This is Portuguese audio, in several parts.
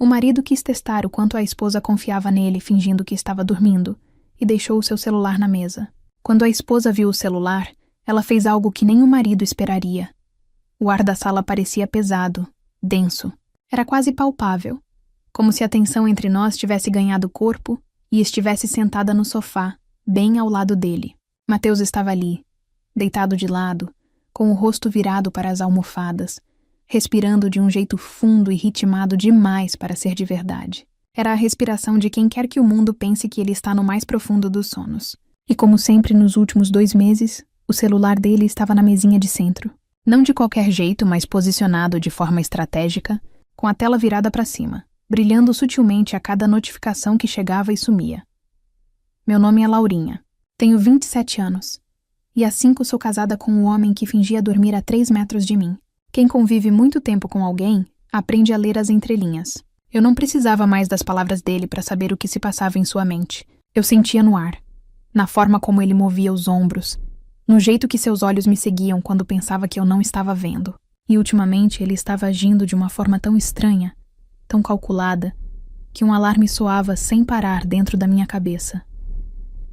O marido quis testar o quanto a esposa confiava nele fingindo que estava dormindo e deixou o seu celular na mesa. Quando a esposa viu o celular, ela fez algo que nem o marido esperaria. O ar da sala parecia pesado, denso. Era quase palpável, como se a tensão entre nós tivesse ganhado corpo e estivesse sentada no sofá, bem ao lado dele. Mateus estava ali, deitado de lado, com o rosto virado para as almofadas, respirando de um jeito fundo e ritmado demais para ser de verdade. Era a respiração de quem quer que o mundo pense que ele está no mais profundo dos sonos. E como sempre nos últimos 2 meses, o celular dele estava na mesinha de centro. Não de qualquer jeito, mas posicionado de forma estratégica, com a tela virada para cima, brilhando sutilmente a cada notificação que chegava e sumia. Meu nome é Laurinha. Tenho 27 anos. E há 5 sou casada com um homem que fingia dormir a 3 metros de mim. Quem convive muito tempo com alguém, aprende a ler as entrelinhas. Eu não precisava mais das palavras dele para saber o que se passava em sua mente. Eu sentia no ar, na forma como ele movia os ombros, no jeito que seus olhos me seguiam quando pensava que eu não estava vendo. E ultimamente ele estava agindo de uma forma tão estranha, tão calculada, que um alarme soava sem parar dentro da minha cabeça.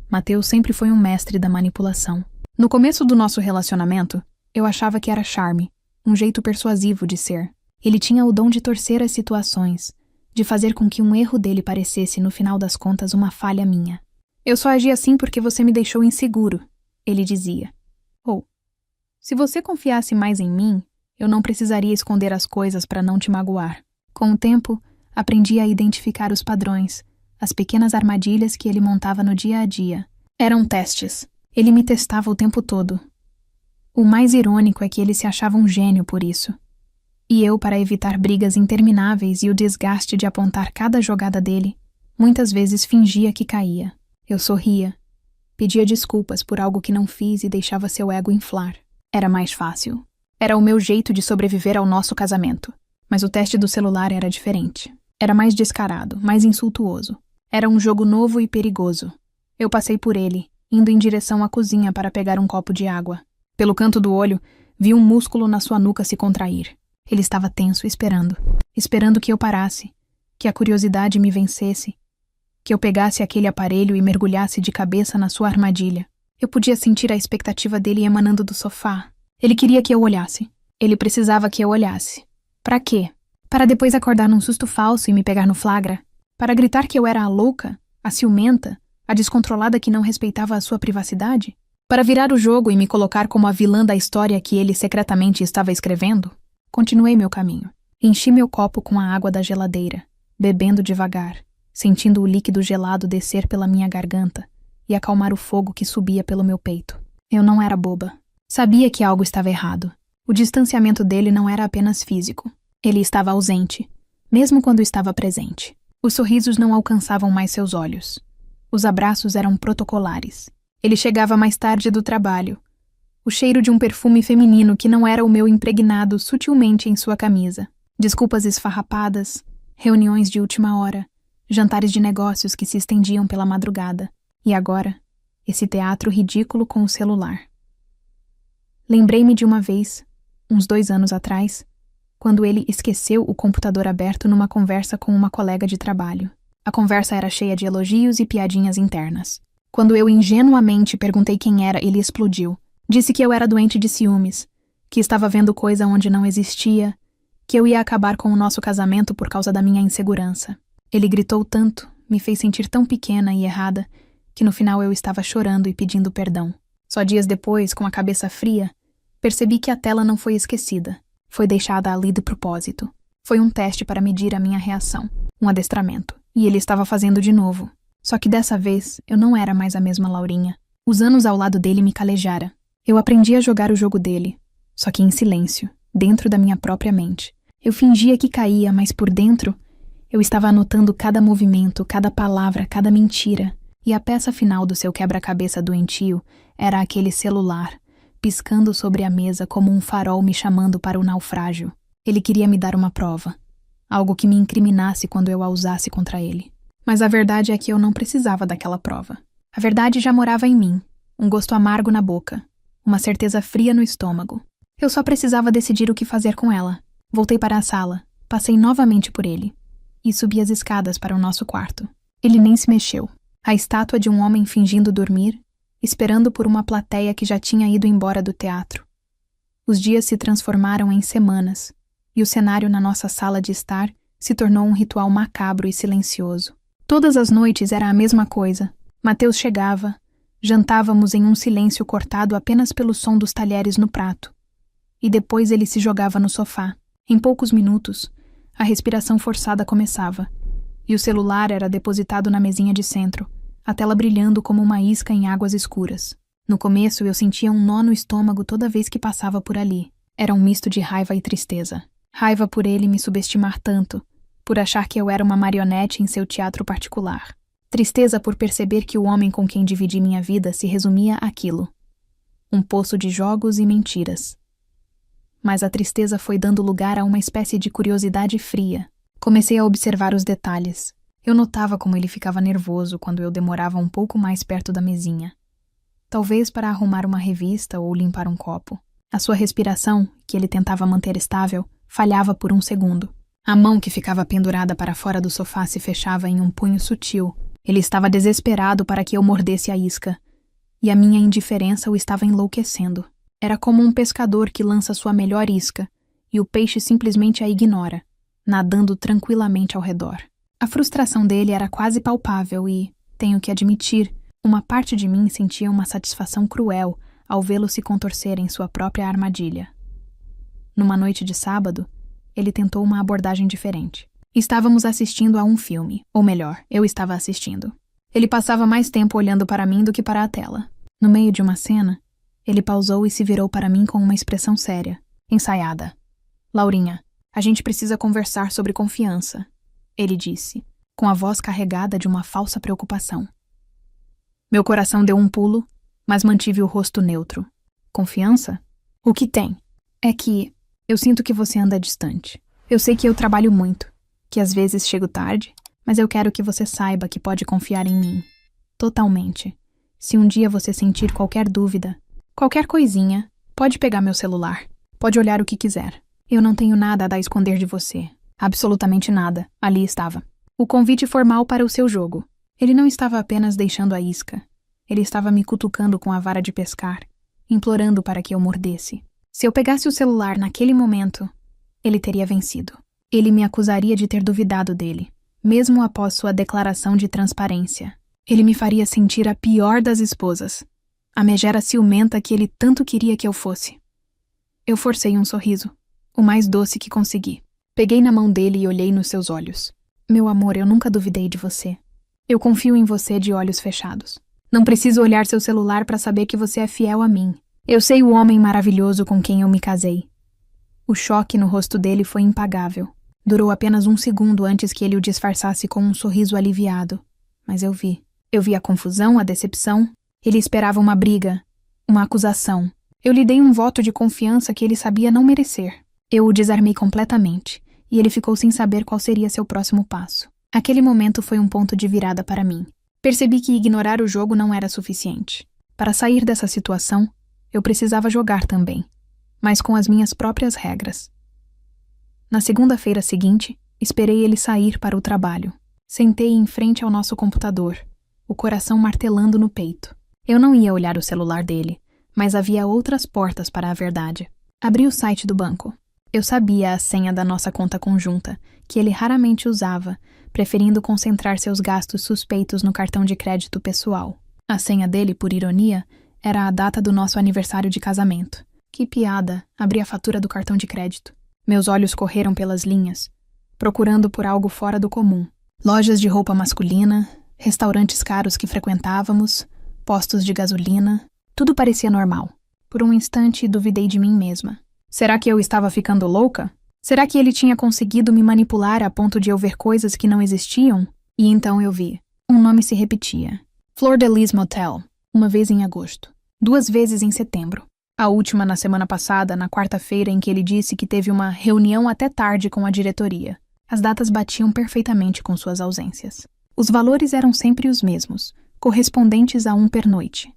Mateus sempre foi um mestre da manipulação. No começo do nosso relacionamento, eu achava que era charme, um jeito persuasivo de ser. Ele tinha o dom de torcer as situações, de fazer com que um erro dele parecesse, no final das contas, uma falha minha. Eu só agi assim porque você me deixou inseguro, ele dizia. Ou, se você confiasse mais em mim, eu não precisaria esconder as coisas para não te magoar. Com o tempo, aprendi a identificar os padrões, as pequenas armadilhas que ele montava no dia a dia. Eram testes. Ele me testava o tempo todo. O mais irônico é que ele se achava um gênio por isso. E eu, para evitar brigas intermináveis e o desgaste de apontar cada jogada dele, muitas vezes fingia que caía. Eu sorria, pedia desculpas por algo que não fiz e deixava seu ego inflar. Era mais fácil. Era o meu jeito de sobreviver ao nosso casamento. Mas o teste do celular era diferente. Era mais descarado, mais insultuoso. Era um jogo novo e perigoso. Eu passei por ele, indo em direção à cozinha para pegar um copo de água. Pelo canto do olho, vi um músculo na sua nuca se contrair. Ele estava tenso, esperando que eu parasse, que a curiosidade me vencesse, que eu pegasse aquele aparelho e mergulhasse de cabeça na sua armadilha. Eu podia sentir a expectativa dele emanando do sofá. Ele queria que eu olhasse. Ele precisava que eu olhasse. Para quê? Para depois acordar num susto falso e me pegar no flagra? Para gritar que eu era a louca, a ciumenta, a descontrolada que não respeitava a sua privacidade? Para virar o jogo e me colocar como a vilã da história que ele secretamente estava escrevendo? Continuei meu caminho. Enchi meu copo com a água da geladeira, bebendo devagar, sentindo o líquido gelado descer pela minha garganta e acalmar o fogo que subia pelo meu peito. Eu não era boba. Sabia que algo estava errado. O distanciamento dele não era apenas físico. Ele estava ausente, mesmo quando estava presente. Os sorrisos não alcançavam mais seus olhos. Os abraços eram protocolares. Ele chegava mais tarde do trabalho. O cheiro de um perfume feminino que não era o meu impregnado sutilmente em sua camisa. Desculpas esfarrapadas, reuniões de última hora, jantares de negócios que se estendiam pela madrugada. E agora, esse teatro ridículo com o celular. Lembrei-me de uma vez, uns 2 anos atrás, quando ele esqueceu o computador aberto numa conversa com uma colega de trabalho. A conversa era cheia de elogios e piadinhas internas. Quando eu ingenuamente perguntei quem era, ele explodiu. Disse que eu era doente de ciúmes, que estava vendo coisa onde não existia, que eu ia acabar com o nosso casamento por causa da minha insegurança. Ele gritou tanto, me fez sentir tão pequena e errada, que no final eu estava chorando e pedindo perdão. Só dias depois, com a cabeça fria, percebi que a tela não foi esquecida. Foi deixada ali de propósito. Foi um teste para medir a minha reação, um adestramento. E ele estava fazendo de novo. Só que dessa vez, eu não era mais a mesma Laurinha. Os anos ao lado dele me calejara. Eu aprendi a jogar o jogo dele, só que em silêncio, dentro da minha própria mente. Eu fingia que caía, mas por dentro, eu estava anotando cada movimento, cada palavra, cada mentira. E a peça final do seu quebra-cabeça doentio era aquele celular, piscando sobre a mesa como um farol me chamando para o naufrágio. Ele queria me dar uma prova, algo que me incriminasse quando eu a usasse contra ele. Mas a verdade é que eu não precisava daquela prova. A verdade já morava em mim, um gosto amargo na boca, uma certeza fria no estômago. Eu só precisava decidir o que fazer com ela. Voltei para a sala, passei novamente por ele. e subi as escadas para o nosso quarto. Ele nem se mexeu. A estátua de um homem fingindo dormir, esperando por uma plateia que já tinha ido embora do teatro. Os dias se transformaram em semanas, e o cenário na nossa sala de estar se tornou um ritual macabro e silencioso. Todas as noites era a mesma coisa. Mateus chegava, jantávamos em um silêncio cortado apenas pelo som dos talheres no prato. E depois ele se jogava no sofá. Em poucos minutos, a respiração forçada começava, e o celular era depositado na mesinha de centro, a tela brilhando como uma isca em águas escuras. No começo, eu sentia um nó no estômago toda vez que passava por ali. Era um misto de raiva e tristeza. Raiva por ele me subestimar tanto, por achar que eu era uma marionete em seu teatro particular. Tristeza por perceber que o homem com quem dividi minha vida se resumia àquilo. Um poço de jogos e mentiras. Mas a tristeza foi dando lugar a uma espécie de curiosidade fria. Comecei a observar os detalhes. Eu notava como ele ficava nervoso quando eu demorava um pouco mais perto da mesinha. Talvez para arrumar uma revista ou limpar um copo. A sua respiração, que ele tentava manter estável, falhava por um segundo. A mão que ficava pendurada para fora do sofá se fechava em um punho sutil. Ele estava desesperado para que eu mordesse a isca, e a minha indiferença o estava enlouquecendo. Era como um pescador que lança sua melhor isca, e o peixe simplesmente a ignora, nadando tranquilamente ao redor. A frustração dele era quase palpável e, tenho que admitir, uma parte de mim sentia uma satisfação cruel ao vê-lo se contorcer em sua própria armadilha. Numa noite de sábado, ele tentou uma abordagem diferente. Estávamos assistindo a um filme, ou melhor, eu estava assistindo. Ele passava mais tempo olhando para mim do que para a tela. No meio de uma cena, ele pausou e se virou para mim com uma expressão séria, ensaiada. Laurinha, a gente precisa conversar sobre confiança, ele disse, com a voz carregada de uma falsa preocupação. Meu coração deu um pulo, mas mantive o rosto neutro. Confiança? O que tem? É que eu sinto que você anda distante. Eu sei que eu trabalho muito, que às vezes chego tarde, mas eu quero que você saiba que pode confiar em mim. Totalmente. Se um dia você sentir qualquer dúvida, qualquer coisinha, pode pegar meu celular. Pode olhar o que quiser. Eu não tenho nada a esconder de você. Absolutamente nada. Ali estava. O convite formal para o seu jogo. Ele não estava apenas deixando a isca. Ele estava me cutucando com a vara de pescar, implorando para que eu mordesse. Se eu pegasse o celular naquele momento, ele teria vencido. Ele me acusaria de ter duvidado dele, mesmo após sua declaração de transparência. Ele me faria sentir a pior das esposas, a megera ciumenta que ele tanto queria que eu fosse. Eu forcei um sorriso, o mais doce que consegui. Peguei na mão dele e olhei nos seus olhos. Meu amor, eu nunca duvidei de você. Eu confio em você de olhos fechados. Não preciso olhar seu celular para saber que você é fiel a mim. Eu sei o homem maravilhoso com quem eu me casei. O choque no rosto dele foi impagável. Durou apenas um segundo antes que ele o disfarçasse com um sorriso aliviado. Mas eu vi. Eu vi a confusão, a decepção. Ele esperava uma briga, uma acusação. Eu lhe dei um voto de confiança que ele sabia não merecer. Eu o desarmei completamente, e ele ficou sem saber qual seria seu próximo passo. Aquele momento foi um ponto de virada para mim. Percebi que ignorar o jogo não era suficiente. Para sair dessa situação, eu precisava jogar também, mas com as minhas próprias regras. Na segunda-feira seguinte, esperei ele sair para o trabalho. Sentei em frente ao nosso computador, o coração martelando no peito. Eu não ia olhar o celular dele, mas havia outras portas para a verdade. Abri o site do banco. Eu sabia a senha da nossa conta conjunta, que ele raramente usava, preferindo concentrar seus gastos suspeitos no cartão de crédito pessoal. A senha dele, por ironia, era a data do nosso aniversário de casamento. Que piada, abri a fatura do cartão de crédito. Meus olhos correram pelas linhas, procurando por algo fora do comum. Lojas de roupa masculina, restaurantes caros que frequentávamos, postos de gasolina, tudo parecia normal. Por um instante, duvidei de mim mesma. Será que eu estava ficando louca? Será que ele tinha conseguido me manipular a ponto de eu ver coisas que não existiam? E então eu vi. Um nome se repetia. Fleur de Lis Motel. Uma vez em agosto. 2 vezes em setembro. A última na semana passada, na quarta-feira em que ele disse que teve uma reunião até tarde com a diretoria. As datas batiam perfeitamente com suas ausências. Os valores eram sempre os mesmos, correspondentes a um pernoite.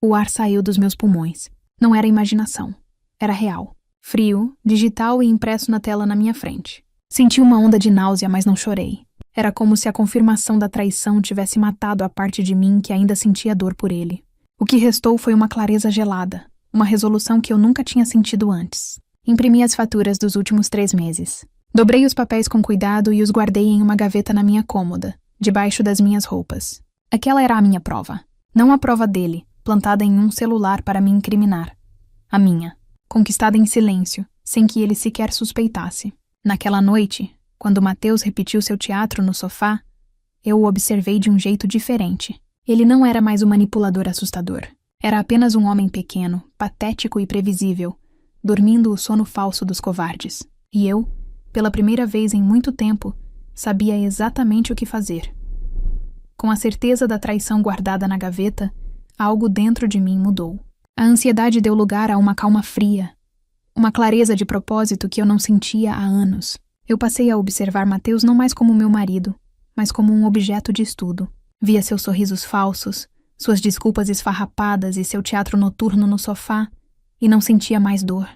O ar saiu dos meus pulmões. Não era imaginação. Era real. Frio, digital e impresso na tela na minha frente. Senti uma onda de náusea, mas não chorei. Era como se a confirmação da traição tivesse matado a parte de mim que ainda sentia dor por ele. O que restou foi uma clareza gelada, uma resolução que eu nunca tinha sentido antes. Imprimi as faturas dos últimos 3 meses. Dobrei os papéis com cuidado e os guardei em uma gaveta na minha cômoda, debaixo das minhas roupas. Aquela era a minha prova. Não a prova dele, plantada em um celular para me incriminar. A minha, conquistada em silêncio, sem que ele sequer suspeitasse. Naquela noite, quando Mateus repetiu seu teatro no sofá, eu o observei de um jeito diferente. Ele não era mais o manipulador assustador. Era apenas um homem pequeno, patético e previsível, dormindo o sono falso dos covardes. E eu, pela primeira vez em muito tempo, sabia exatamente o que fazer. Com a certeza da traição guardada na gaveta, algo dentro de mim mudou. A ansiedade deu lugar a uma calma fria, uma clareza de propósito que eu não sentia há anos. Eu passei a observar Mateus não mais como meu marido, mas como um objeto de estudo. Via seus sorrisos falsos, suas desculpas esfarrapadas e seu teatro noturno no sofá, e não sentia mais dor,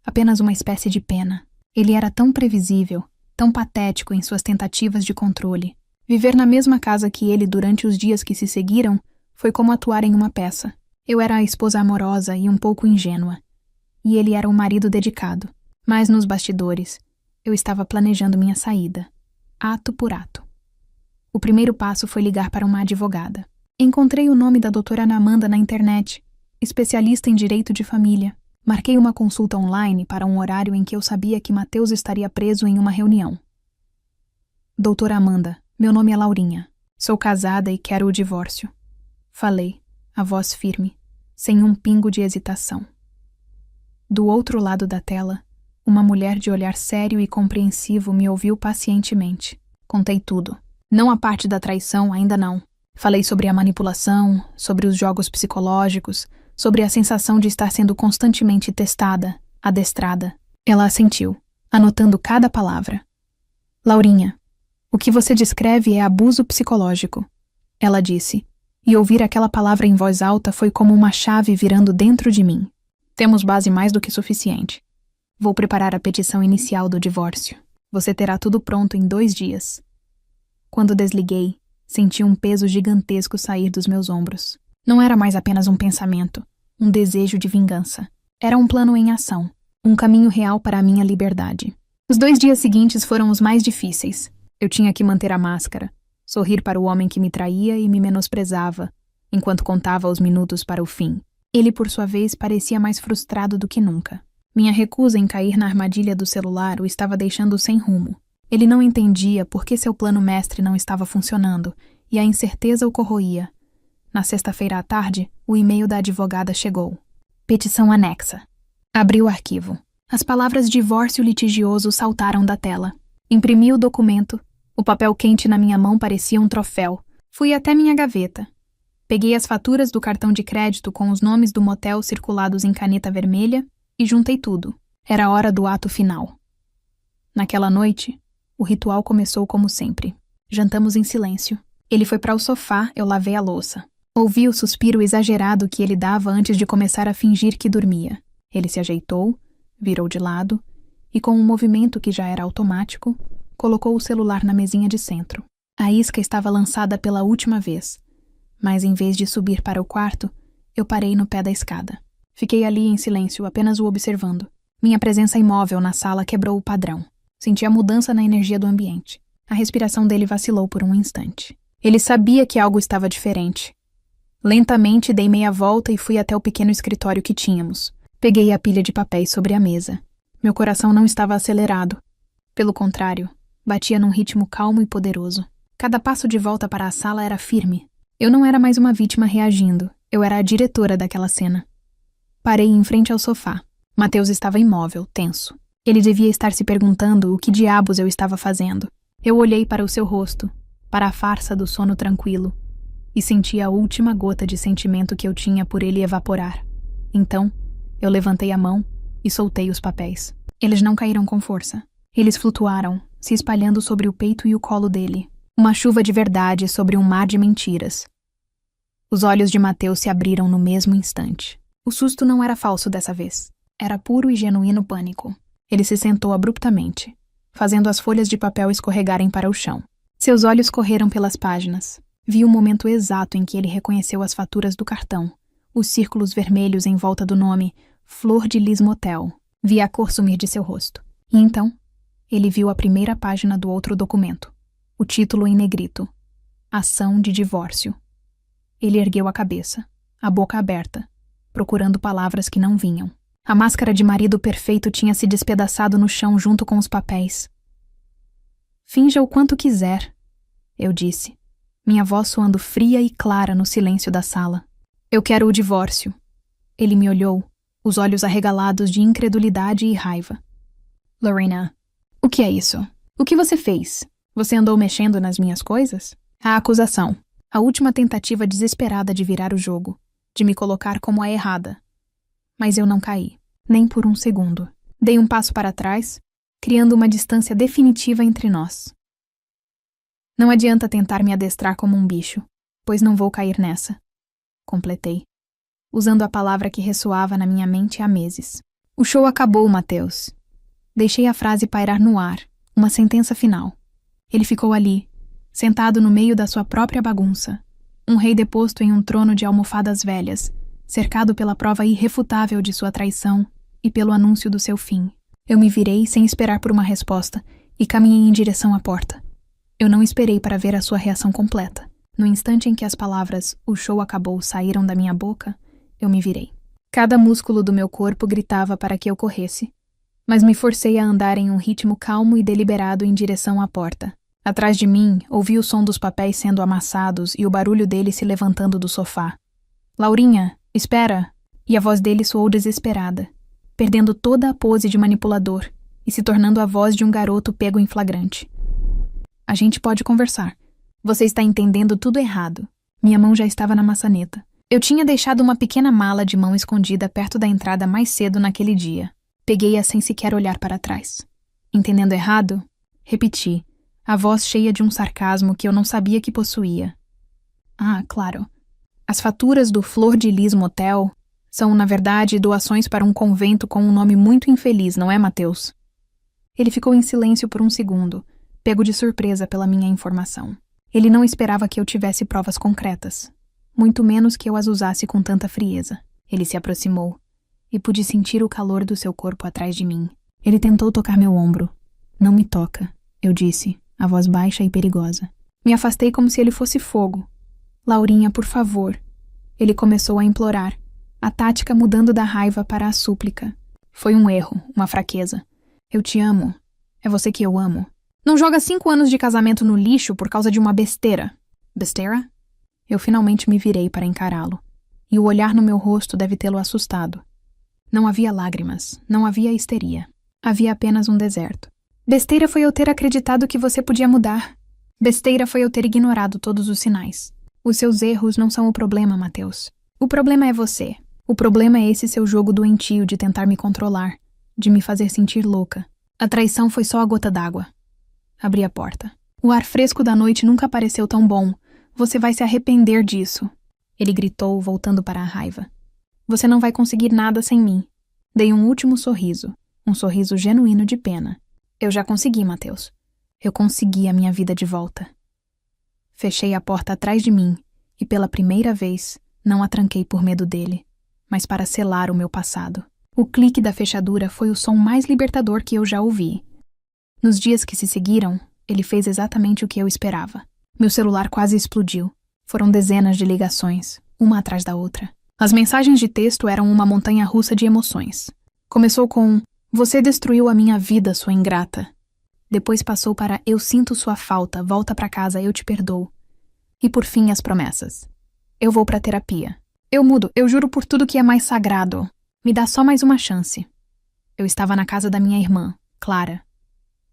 apenas uma espécie de pena. Ele era tão previsível, tão patético em suas tentativas de controle. Viver na mesma casa que ele durante os dias que se seguiram foi como atuar em uma peça. Eu era a esposa amorosa e um pouco ingênua, e ele era um marido dedicado. Mas nos bastidores, eu estava planejando minha saída, ato por ato. O primeiro passo foi ligar para uma advogada. Encontrei o nome da doutora Ana Amanda na internet, especialista em direito de família. Marquei uma consulta online para um horário em que eu sabia que Mateus estaria preso em uma reunião. Doutora Amanda, meu nome é Laurinha. Sou casada e quero o divórcio. Falei, a voz firme, sem um pingo de hesitação. Do outro lado da tela, uma mulher de olhar sério e compreensivo me ouviu pacientemente. Contei tudo. Não a parte da traição, ainda não. Falei sobre a manipulação, sobre os jogos psicológicos, sobre a sensação de estar sendo constantemente testada, adestrada. Ela assentiu, anotando cada palavra. Laurinha, o que você descreve é abuso psicológico, ela disse, e ouvir aquela palavra em voz alta foi como uma chave virando dentro de mim. Temos base mais do que suficiente. Vou preparar a petição inicial do divórcio. Você terá tudo pronto em 2 dias. Quando desliguei, senti um peso gigantesco sair dos meus ombros. Não era mais apenas um pensamento, um desejo de vingança. Era um plano em ação, um caminho real para a minha liberdade. Os 2 dias seguintes foram os mais difíceis. Eu tinha que manter a máscara, sorrir para o homem que me traía e me menosprezava, enquanto contava os minutos para o fim. Ele, por sua vez, parecia mais frustrado do que nunca. Minha recusa em cair na armadilha do celular o estava deixando sem rumo. Ele não entendia por que seu plano mestre não estava funcionando, e a incerteza o corroía. Na sexta-feira à tarde, o e-mail da advogada chegou. Petição anexa. Abri o arquivo. As palavras divórcio litigioso saltaram da tela. Imprimi o documento. O papel quente na minha mão parecia um troféu. Fui até minha gaveta. Peguei as faturas do cartão de crédito com os nomes do motel circulados em caneta vermelha e juntei tudo. Era a hora do ato final. Naquela noite, o ritual começou como sempre. Jantamos em silêncio. Ele foi para o sofá, eu lavei a louça. Ouvi o suspiro exagerado que ele dava antes de começar a fingir que dormia. Ele se ajeitou, virou de lado e, com um movimento que já era automático, colocou o celular na mesinha de centro. A isca estava lançada pela última vez, mas em vez de subir para o quarto, eu parei no pé da escada. Fiquei ali em silêncio, apenas o observando. Minha presença imóvel na sala quebrou o padrão. Senti a mudança na energia do ambiente. A respiração dele vacilou por um instante. Ele sabia que algo estava diferente. Lentamente dei meia volta e fui até o pequeno escritório que tínhamos. Peguei a pilha de papéis sobre a mesa. Meu coração não estava acelerado. Pelo contrário, batia num ritmo calmo e poderoso. Cada passo de volta para a sala era firme. Eu não era mais uma vítima reagindo. Eu era a diretora daquela cena. Parei em frente ao sofá. Mateus estava imóvel, tenso. Ele devia estar se perguntando o que diabos eu estava fazendo. Eu olhei para o seu rosto, para a farsa do sono tranquilo, e senti a última gota de sentimento que eu tinha por ele evaporar. Então, eu levantei a mão e soltei os papéis. Eles não caíram com força. Eles flutuaram, se espalhando sobre o peito e o colo dele. Uma chuva de verdade sobre um mar de mentiras. Os olhos de Mateus se abriram no mesmo instante. O susto não era falso dessa vez. Era puro e genuíno pânico. Ele se sentou abruptamente. fazendo as folhas de papel escorregarem para o chão. Seus olhos correram pelas páginas. Vi o momento exato em que ele reconheceu as faturas do cartão, os círculos vermelhos em volta do nome Flor de Lis Motel. Vi a cor sumir de seu rosto. E então, ele viu a primeira página do outro documento. O título em negrito. Ação de divórcio. Ele ergueu a cabeça, a boca aberta, procurando palavras que não vinham. A máscara de marido perfeito tinha se despedaçado no chão junto com os papéis. Finja o quanto quiser, eu disse, minha voz soando fria e clara no silêncio da sala. Eu quero o divórcio. Ele me olhou, os olhos arregalados de incredulidade e raiva. Lorena, o que é isso? O que você fez? Você andou mexendo nas minhas coisas? A acusação. A última tentativa desesperada de virar o jogo, de me colocar como a errada. Mas eu não caí, nem por um segundo. Dei um passo para trás, criando uma distância definitiva entre nós. Não adianta tentar me adestrar como um bicho, pois não vou cair nessa. Completei, usando a palavra que ressoava na minha mente há meses. O show acabou, Mateus. Deixei a frase pairar no ar, uma sentença final. Ele ficou ali, sentado no meio da sua própria bagunça, um rei deposto em um trono de almofadas velhas, cercado pela prova irrefutável de sua traição e pelo anúncio do seu fim. Eu me virei sem esperar por uma resposta e caminhei em direção à porta. Eu não esperei para ver a sua reação completa. No instante em que as palavras "o show acabou" saíram da minha boca, eu me virei. Cada músculo do meu corpo gritava para que eu corresse, mas me forcei a andar em um ritmo calmo e deliberado em direção à porta. Atrás de mim, ouvi o som dos papéis sendo amassados e o barulho dele se levantando do sofá. "Laurinha, espera!" E a voz dele soou desesperada, perdendo toda a pose de manipulador e se tornando a voz de um garoto pego em flagrante. "A gente pode conversar. Você está entendendo tudo errado." Minha mão já estava na maçaneta. Eu tinha deixado uma pequena mala de mão escondida perto da entrada mais cedo naquele dia. Peguei-a sem sequer olhar para trás. "Entendendo errado?" Repeti, a voz cheia de um sarcasmo que eu não sabia que possuía. "Ah, claro. As faturas do Flor de Lis Motel são, na verdade, doações para um convento com um nome muito infeliz, não é, Mateus?" Ele ficou em silêncio por um segundo, pego de surpresa pela minha informação. Ele não esperava que eu tivesse provas concretas, muito menos que eu as usasse com tanta frieza. Ele se aproximou, e pude sentir o calor do seu corpo atrás de mim. Ele tentou tocar meu ombro. "Não me toca", eu disse, a voz baixa e perigosa. Me afastei como se ele fosse fogo. "Laurinha, por favor." Ele começou a implorar, a tática mudando da raiva para a súplica. "Foi um erro, uma fraqueza. Eu te amo. É você que eu amo. Não joga 5 anos de casamento no lixo por causa de uma besteira." "Besteira?" Eu finalmente me virei para encará-lo, e o olhar no meu rosto deve tê-lo assustado. Não havia lágrimas, não havia histeria. Havia apenas um deserto. "Besteira foi eu ter acreditado que você podia mudar. Besteira foi eu ter ignorado todos os sinais. Os seus erros não são o problema, Mateus. O problema é você. O problema é esse seu jogo doentio de tentar me controlar, de me fazer sentir louca. A traição foi só a gota d'água." Abri a porta. "O ar fresco da noite nunca pareceu tão bom. Você vai se arrepender disso." Ele gritou, voltando para a raiva. "Você não vai conseguir nada sem mim." Dei um último sorriso, um sorriso genuíno de pena. "Eu já consegui, Mateus. Eu consegui a minha vida de volta." Fechei a porta atrás de mim e, pela primeira vez, não a tranquei por medo dele, mas para selar o meu passado. O clique da fechadura foi o som mais libertador que eu já ouvi. Nos dias que se seguiram, ele fez exatamente o que eu esperava. Meu celular quase explodiu. Foram dezenas de ligações, uma atrás da outra. As mensagens de texto eram uma montanha-russa de emoções. Começou com "Você destruiu a minha vida, sua ingrata." Depois passou para "Eu sinto sua falta, volta pra casa, eu te perdoo." E por fim as promessas. "Eu vou pra terapia. Eu mudo, eu juro por tudo que é mais sagrado. Me dá só mais uma chance." Eu estava na casa da minha irmã, Clara.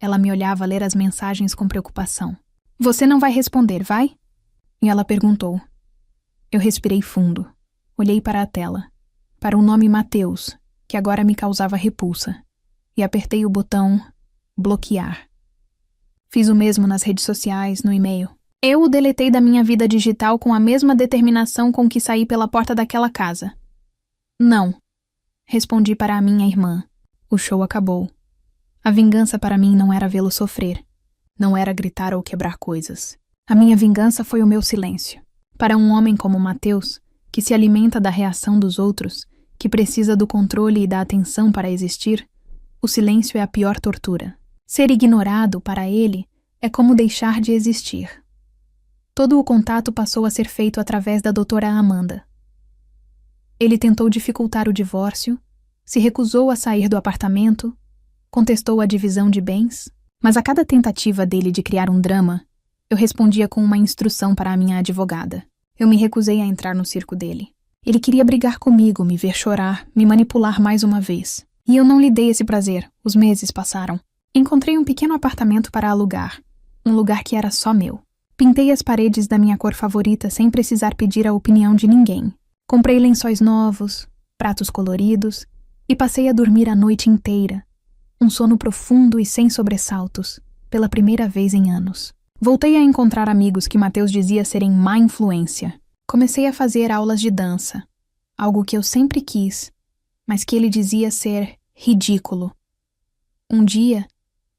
Ela me olhava ler as mensagens com preocupação. "Você não vai responder, vai?" E ela perguntou. Eu respirei fundo. Olhei para a tela, para o nome Mateus, que agora me causava repulsa, e apertei o botão bloquear. Fiz o mesmo nas redes sociais, no e-mail. Eu o deletei da minha vida digital com a mesma determinação com que saí pela porta daquela casa. "Não", respondi para a minha irmã. O show acabou. A vingança para mim não era vê-lo sofrer. Não era gritar ou quebrar coisas. A minha vingança foi o meu silêncio. Para um homem como Mateus, que se alimenta da reação dos outros, que precisa do controle e da atenção para existir, o silêncio é a pior tortura. Ser ignorado, para ele, é como deixar de existir. Todo o contato passou a ser feito através da doutora Amanda. Ele tentou dificultar o divórcio, se recusou a sair do apartamento, contestou a divisão de bens, mas a cada tentativa dele de criar um drama, eu respondia com uma instrução para a minha advogada. Eu me recusei a entrar no circo dele. Ele queria brigar comigo, me ver chorar, me manipular mais uma vez. E eu não lhe dei esse prazer. Os meses passaram. Encontrei um pequeno apartamento para alugar, um lugar que era só meu. Pintei as paredes da minha cor favorita sem precisar pedir a opinião de ninguém. Comprei lençóis novos, pratos coloridos e passei a dormir a noite inteira. Um sono profundo e sem sobressaltos, pela primeira vez em anos. Voltei a encontrar amigos que Mateus dizia serem má influência. Comecei a fazer aulas de dança, algo que eu sempre quis, mas que ele dizia ser ridículo. Um dia,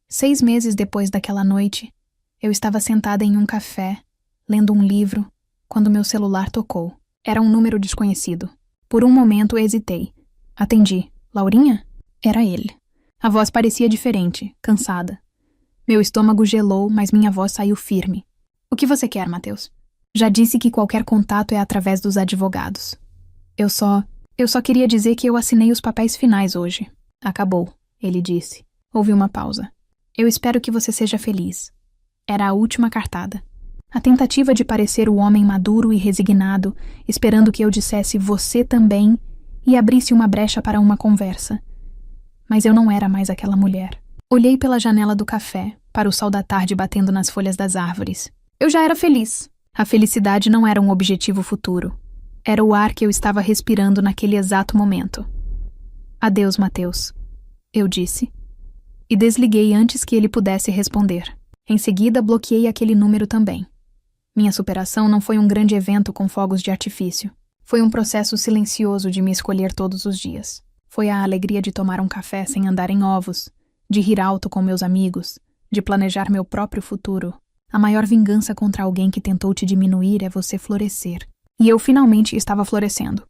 6 meses depois daquela noite, eu estava sentada em um café, lendo um livro, quando meu celular tocou. Era um número desconhecido. Por um momento hesitei. Atendi. Laurinha? Era ele. A voz parecia diferente, cansada. Meu estômago gelou, mas minha voz saiu firme. O que você quer, Mateus? Já disse que qualquer contato é através dos advogados. Eu só queria dizer que eu assinei os papéis finais hoje. Acabou, ele disse. Houve uma pausa. Eu espero que você seja feliz. Era a última cartada. A tentativa de parecer o homem maduro e resignado, esperando que eu dissesse você também e abrisse uma brecha para uma conversa. Mas eu não era mais aquela mulher. Olhei pela janela do café, para o sol da tarde batendo nas folhas das árvores. Eu já era feliz. A felicidade não era um objetivo futuro. Era o ar que eu estava respirando naquele exato momento. Adeus, Mateus, eu disse. E desliguei antes que ele pudesse responder. Em seguida, bloqueei aquele número também. Minha superação não foi um grande evento com fogos de artifício. Foi um processo silencioso de me escolher todos os dias. Foi a alegria de tomar um café sem andar em ovos, de rir alto com meus amigos, de planejar meu próprio futuro. A maior vingança contra alguém que tentou te diminuir é você florescer. E eu finalmente estava florescendo.